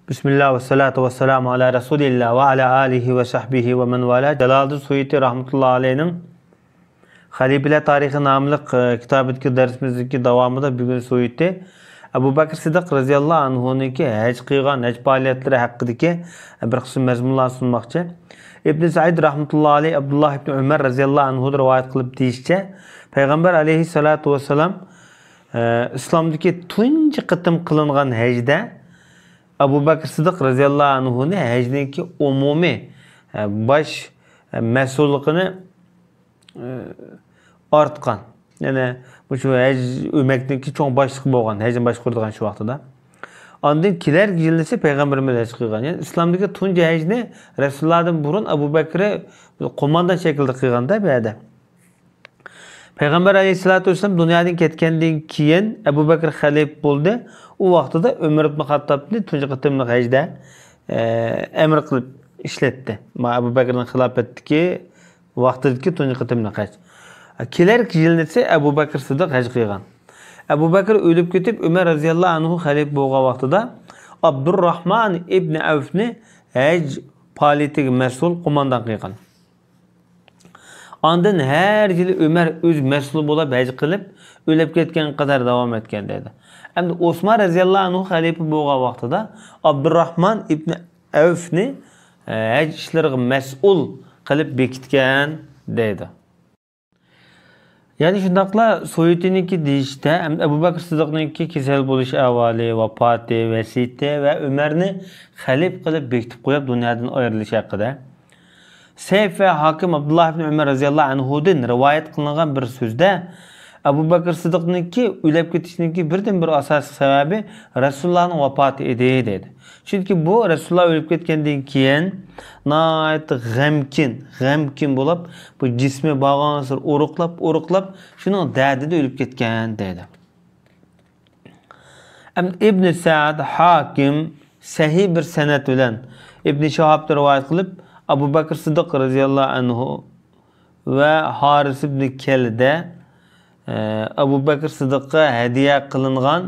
Bismillah ve salatu ve selamu ala Resulillah ve ala alihi ve sahbihi ve men vala. Jalaldin Suyuti rahmetullahi aleyhinin Halifeler Tarihi namlı kitabındaki dersimizdeki davamında bugün Suyuti Abu Bakr Siddiq radıyallahu anhu'nunki haj qilgan haj faoliyatlari haqidagi bir qism mazmunlar sunmoqchi. İbn Said rahmetullahi aleyh Abdullah ibn Umar radıyallahu anhu rivoyat qilib deyishcha, Payg'ambar alayhissalatu vesselam islomdagi tunji qitim qilingan hajda Abu Bakr Siddiq radıyallahu anhu'ni hajniki umumiy baş mas'ulligini ortgan. Yani bu şu haj ömekniki çoğun başlık bo'lgan, hajni boshqaradigan shu vaqtida. Ondan kelar yilisi Payg'ambarimiz haj qilgan. Yani islomdagi tunji hajni Rasulullohdan burun Abu Bakr qo'mondan shaklda qilganda bu yerda. Payg'ambar alayhissalatu vesselam dunyodan ketgandan keyin Abu Bakr xalif bo'ldi. U vaqtida Umar ibn Xattobni tunji qitimli hajda emr qilib ishlatdi. Abu Bakrning xilofatdagi vaqtidagi tunji qitimli haj. Kelar yilisi Abu Bakr Siddiq haj qilgan. Abu Bakr o'lib ketib, Umar radhiyallahu anhu xalif bo'lgan vaqtida Abdurrahman ibn Avfni haj faoliyatiga mas'ul qo'mondan qilgan. Ondan her yıl Ömer öz mas'ul bo'lib haj qilib, o'lib ketgan qadar davom etgan dedi. Endi Osman radhiyallahu anhu xalifa bo'lgan vaqtida Abdurrahman ibn Avfni haj ishlariga mas'ul qilib bekitgan dedi. Yani shundaqla Suyutiniki deyishda Abu Bakr Siddiqninki kasal bo'lish avvali, vafoti, vasiyati va Umarni xalif qilib bekitib qo'yib dunyodan ayrilish haqida. Seyf ve Hakim Abdullah ibn Umar radıyallahu anhu'dan rivayet kılınan bir sözde Abu Bakr Siddiq'ninki o'lib ketishniki birden bir asosiy sababi Rasulullahning vafoti edi dedi. Çünkü bu Rasulullah o'lib ketgandan keyin nihoyat g'amkin bo'lib, bu jismi bag'onsir uruqlab shuning dardida o'lib ketgan dedi. İbn Sa'd Hakim sahih bir sanad bilan İbn Şahab'da rivayet qilib Abu Bakr Siddiq radıyallahu anhu ve Haris ibn Kel'de Abu Bakr Siddiq'a hediye kılıngan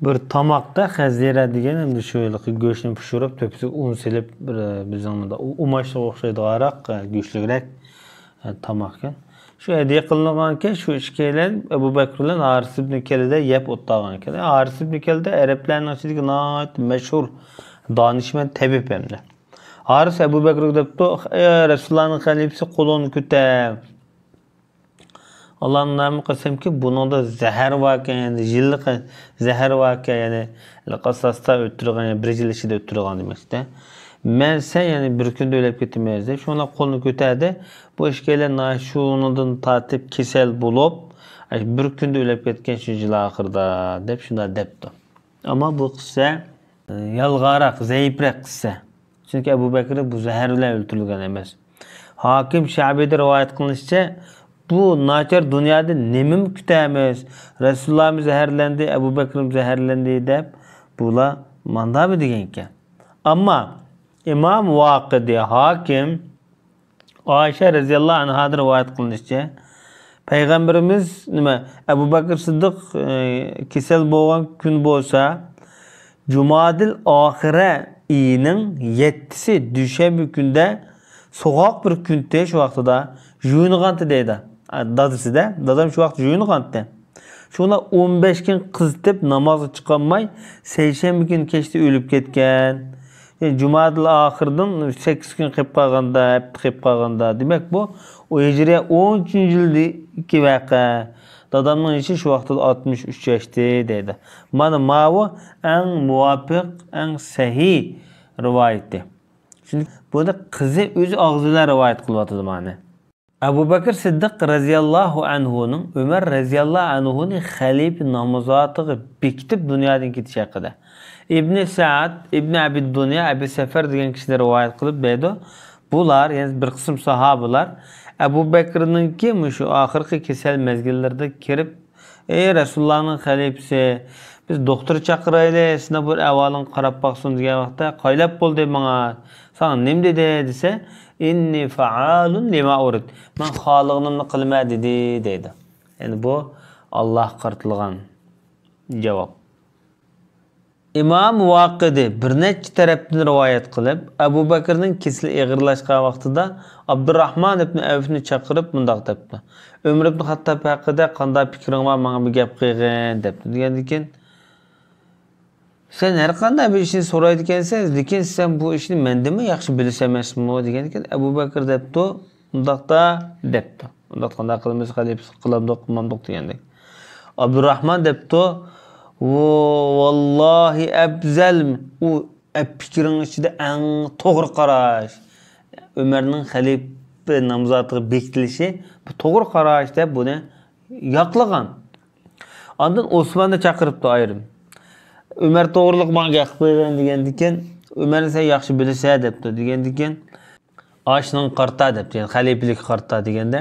bir tamakta xazira degan endi şöyle go'shtni pishirib, to'pisiga un silib bizning umaşga o'xshaydiroq go'shtliroq tamak ekan. Shu hediye qilingan ekan, shu ishkaylan Abu Bakr bilan Haris ibn Kel'de yeb o'tgan ekan. Haris ibn Kel'de arablarning ichidagi nihoyat mashhur donishmand tabib hamda. Haris Abu Bakr'ga debdi, Rasulullahning xalifasi qo'lini ko'tar. Allah'ın namı qasamki buningda zahar var ekan, yani yillik zahar var ekan, yani qasasda o'tirgan, yani bir yil ichida o'tirgan demakda. Men sen yani bir kunda o'lib ketmaymiz deb, shunlar qo'lini ko'tardi. Bu ishkalar shunidan tartib kasal bo'lib, bir kunda o'lib ketgan shu yil oxirida deb shunday debdi. Ama bu qissa yalg'aroq, zaifroq qissa. Çünkü Abu Bakr bu zahar bilan o'ldirilgan emas. Hakim Şabi'de rivayet qilinishicha, bu nachar dunyoda nima kutamiz? Rasulullohimiz zaharlandi, Abu Bakr zaharlandi deb bular mandabi degan ekan. Ammo İmam Vaqidi Hakim Ayşe radhiyallahu anha rivayet qilinishicha, Payg'ambarimiz nima Abu Bakr Siddiq kasal bo'lgan kun bo'lsa, Jumadil oxira iyinin 7'si düşenbi günde soğuk bir günde şu vaqtida juyunğantı deydi. Dadısı da, dadam şu vaqt juyunğantı. Şuna 15 gün qizitib namazı çıqanmay, seyşembi gün keçti ölüp ketken. Yani Jumadil ahirdan 8 gün qilib qolganda, demek bu o hicriye 13. yildagi vaqa. Dadamның işi şu vaqtda 63 yaşda deydi. Mana bu en muvafiq, en sahih rivayeti. Çünkü burada kızı öz ağzıyla rivayet kılıyordu mani. Abu Bakr Siddiq radıyallahu anhu'nun Ömer radıyallahu anhu'nun xalif namazatığı bekitib dunyodan ketish haqida. İbn Sa'd, İbn Abid Dunya, Abi Sefer degan kishilar rivayet qilib berdi. Bular, yani bir qism sahabalar Abu Bakr'ninki şu ahirki kesel mezgillarda kirib, ey Rasulullah'ның xalifasi, biz doktor chaqiraylik, sizga bir ahvolini qarab baqsin degan vaqtda qaylab bo'ldi menga. Sana nima dedi desa, inni fa'alun lima urid. Men xohlig'imni qilma dedi. Yani bu Allah qartilgan javob. İmam Vaqidi bir neçe tarafdan rivoyat qilib, Abu Bakrning kesili eg'irlashgan vaqtida Abdurrahman ibn Avfni chaqirib mundaq debdi. Umar ibn Xattob haqida qanday fikring bor, menga bir gap qilgin debdi. Degandan sen her qanday bir ishni so'raydi ekansan, lekin sen bu ishni mendimi yaxshi bilish emasmi degandan Abu Bakr debdi, mundaqda debdi. Undaq qanday qilamiz, qilamdiq, qilmamdiq degandek. Abdurrahman debdi, vallahi afzal u fikring ichida eng to'g'ri qarash. Umarning xalifa nomzodiga bekitilishi bu to'g'ri qarash deb buni yoqlagan. Ondan Osmonni chaqiribdi ayrim. Umar to'g'riliq menga gap qo'ygan degandan Umar sen yaxshi bilsa debdi. Degandan ashning qarta debdi, ya'ni xalifalik qarta deganda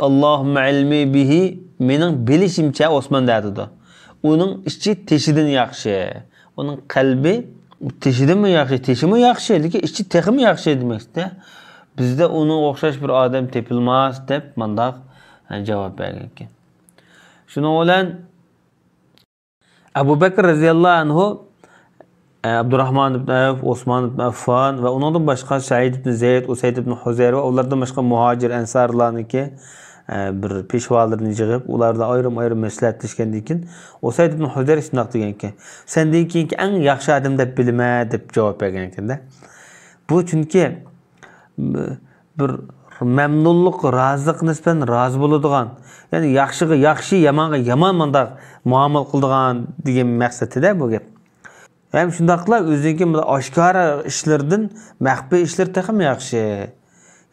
Allohumma ilmi bihi mening bilishimcha Osmon dedi. Onun içi teşidin yaxşı. Onun kalbi teşidin mi yaxşı, teşi mi yaxşı, lekin içi texi mi yaxşı demekdir. Bizde onun o'xshash bir adam tepilmez deb mandaq javob bergan ekan. Şuna bilan Abu Bakr radhiyallahu anhu Abdurrahman ibn Avf, Osman ibn Affan ve ondan başka Said ibn Zeyd, Usayd ibn Huzayr ve onlardan başka muhacir ensarlarniki bir peşvalarını yığıp, ularda ayrım məsləhətləşkəndən keyin Usayd ibn Huzayr şundaq degan ekan. Senden keyinki eng yaxshi adam deb bilmə deb javob bergan ekan-da. Bu çünki bir memnunluq, razılıq nisbən razı bo'ladigan, ya'ni yaxshiga yaxshi, yomonga yomon mandaq muomala qiladigan degan maqsadida bu gap. Hem shundaqla o'ziniki oshkora ishlardan maxfiy ishlar texim yaxshi.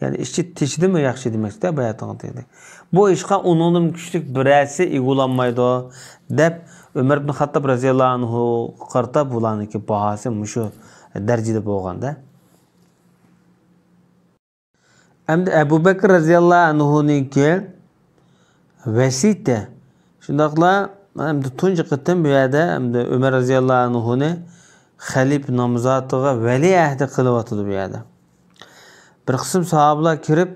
Yani işçi teşhidi mi yaxşı demektir bayatın dedik. Bu işe onun küçük birisi uygulanmaydı dep Ömer ibn Xattob radhiyallahu anhu qarta bulaniki bahası muşu derecede bo'lganda. Endi Abu Bakr radhiyallahu anhu'niki vasiyati shundaqla endi tunji qitim bu yerda endi Ömer radhiyallahu anhu'ni xalif nomzodiga vali ahdi qilyotdi bu yerda. Bir qism sahabalar kirib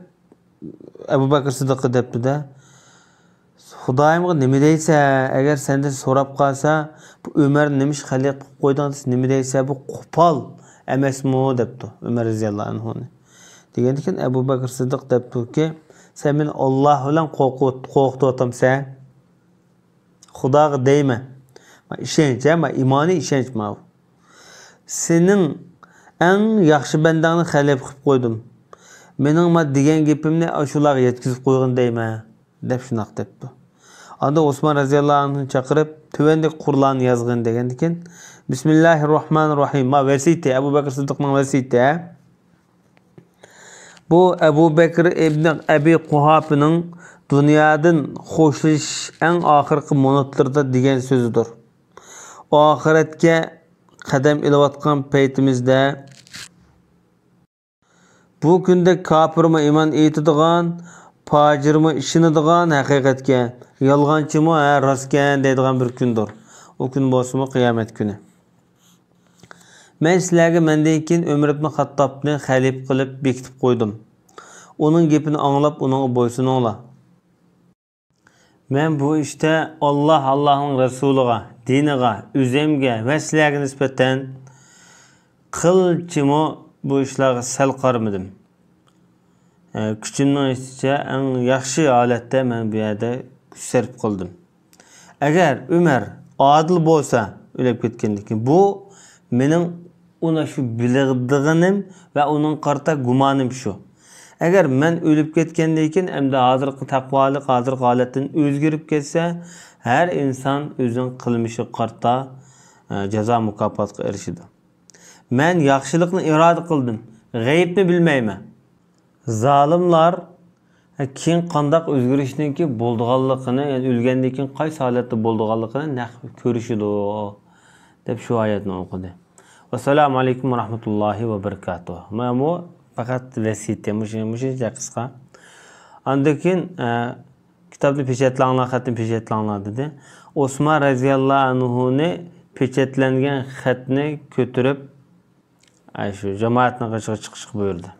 Abu Bakr Siddiqqa debdi-da, Xudoyimga nima deysa, agar sendan so'rab qolsa, bu Umar nima ish xalif qilib qo'yding, nima deysa, bu qo'pol emasmi debdi Umar roziyallohu anhu. Degandan keyin Abu Bakr Siddiq debdiki, sen meni Alloh bilan qo'rqityapsan. Xudoga deyma. Men ishonch, men imoniy ishonch men. Sening eng yaxshi bandangni xalif qilib qo'ydim. Mening ma degan gapimni shularga yetkazib qo'ygin deyman deb shunaq debdi. Onda Osman roziyallohu anhu chaqirib, tuvandek Qur'onni yozgin degandan keyin Bismillahirrohmanirrohim. Ma vasiyati Abu Bakr Siddiqning vasiyati. Bu Abu Bakr ibn Abi Quhofning dunyodan xo'shlish eng oxirgi minutlarda degan so'zidir. Oxiratga qadam ilayotgan paytimizda bu kunda kafirmi iman etadigan, fajirmi ishonadigan haqiqatga, yolg'onchimi rostgan deydigan bir kundir. O kun bo'lsa qiyomat kuni. Men sizlarga mendan keyin Umar ibn Xattobni xalif qilib bekitib qo'ydim. Uning gapini anglab, uning bo'ysuninglar. Men bu ishda Allohning rasuliga, diniga, o'zimga va sizlarga nisbatan qilchimi bu ishlarga sal qaramadim. Kuchimning ichicha eng yaxshi holatda men bu yerda kuch sarf qildim. Agar Umar adil bo'lsa, o'lib ketgandan keyin bu mening ona shu biladiganim va uning qarta gumonim shu. Agar men o'lib ketgandan keyin endi hozirgi taqvolik, hozirgi holatdan o'zgarib ketsa, har inson o'zining qilmishi qarta jazo mukofotiga erishadi. Men yaxshilikni iroda qildim, g'aybni bilmayman. Zalimlar keyin qandaq o'zgarishninki bo'ldiganligini, ya'ni o'lgandan keyin qaysi holatda bo'ldiganligini naq ko'rishidi deb shu oyatni o'qidi. Assalomu alaykum va rahmatullohi va barakatuh. Mana bu faqat vasiyat, musha qisqa. Undan keyin kitobni pechatlanglar, xatni pechatlanglar dedi. Osman roziyallohu anhuni pechatlangan xatni ko'tarib shu jamoatning qishiga chiqish buyurdi.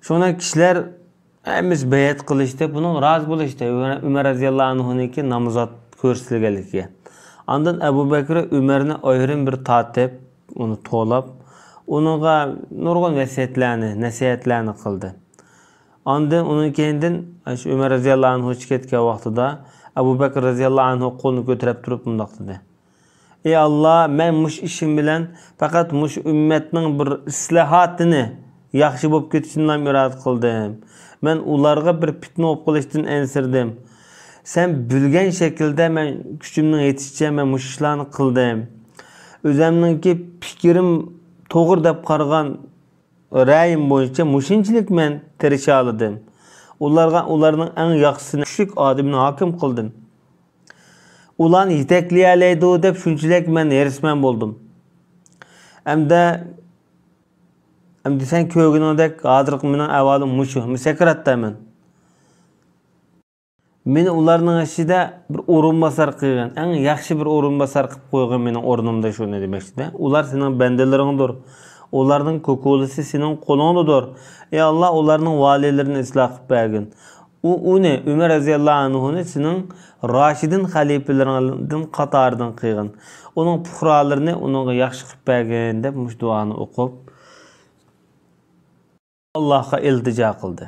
Shuna kishilar hamiz bayat qilishdi, buning rozi bo'lishdi. Umar roziyallohu anhuniki nomzod ko'rsatilganligiga. Ondan Abu Bakr Ömerni ayırın bir tatip, onu to'lab, onunğa nurg'un nasihatlarni qildi. Ondan onun kendin Ömer radhiyallohu anhu ketgan vaqtida Abu Bakr radhiyallohu anhu qo'lini ko'tarib turib bundoq dedi. Ey Allah, men mush ishim bilan faqat mush ummatning bir islohotini yaxshi bo'lib ketishidan murod qildim. Men ularga bir fitna bo'lib qolishdan ensirdim. Sen bilgen şekilde men kuchimning yetishicha men mush ishlarni qildim. O'zimningki fikrim to'g'ri deb qaragan ra'yim bo'yicha mushunchalik men tirisha oldim. Ularning eng yaxshisini kuchlik odamni hokim qildim. Ularni yetaklayoladi deb shunchalik men erisman bo'ldim. Hamda sen ko'rganingdek hozirgi mening ahvolim mushu, sakratdaman. Meni ularning ichida bir o'rinbosar qilgan, eng yaxshi bir o'rinbosar qilib qo'ygan mening o'rnimda shuni demoqchida. Ular sening bandalaringdir. Ularning ko'kolisi sening qo'lingdadir. Ey Allah, ularning valiylarini isloh qilib bergin. Uni Umar radhiyallohu anhuni sening Rashidin xalifalaridan qatoridan qilgin. Uning puhralarini uningga yaxshi qilib bergin deb mush duoni o'qib Allohga iltijo qildi.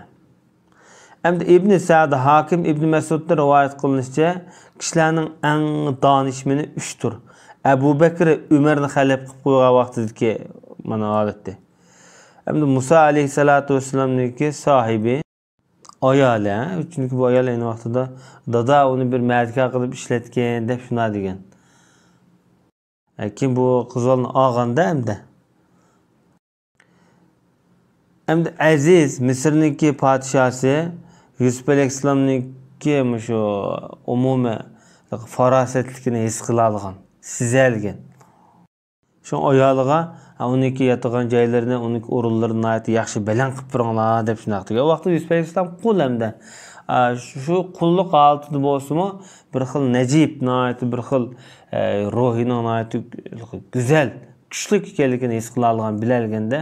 Hamda İbn Sa'd Hakim İbn Mesud'da rivayet qilinishicha, kishilarning eng donishmani 3 tur. Abu Bakr Umarni xalif qilib qo'ygan vaqtidagi mana holatda. Hamda Musa alayhisolatu vasallamniki sahibi ayoli, chunki bu ayol ayni vaqtida dada uni bir madka qilib ishlatgan deb shuna degan. Lekin bu qizolni olganda hamda Aziz Misrniki podshosi Yusuf alayhissalomniki shu umumiy farosatligini his qila olgan, sezalgan. Shu ayoliga uniki yotgan joylarini, uniki o'rinlarini yaxshi baland qilib turinglar deb shunaq degan. O vaqtda Yusuf alayhissalom qul hamda shu qulluq holatida bo'lsa-mu bir xil najib, bir xil ruhining go'zal, kuchli ekanligini his qila olgan, bilalganda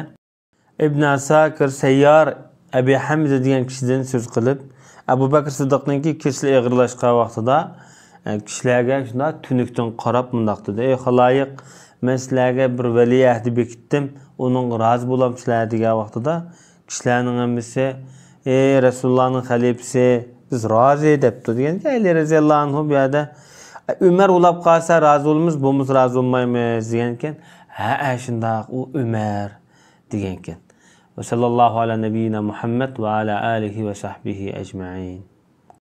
İbn Asakir Sayyar Abi Hamza degan kishidan so'z qilib, Abu Bakr Siddiqninki kishli ig'irlashgan vaqtida kishilarga shunda tunukdan qarab bundoq dedi. Ey xaloyiq, men sizlarga bir vali ahdi bekitdim, uning rozi bo'lamsizlar degan vaqtida kishilarning hammasi ey Rasulullohning xalifasi biz rozi debdi degan. Ali radhiyallohu anhu bu yerda Umar ulab qolsa rozi bo'lamiz, bo'lmaz rozi bo'lmaymiz degan ekan. Ha, shundoq u Umar degan ekan. Ve sallallahu ala nebiyyina Muhammed ve ala alihi ve sahbihi ecma'in.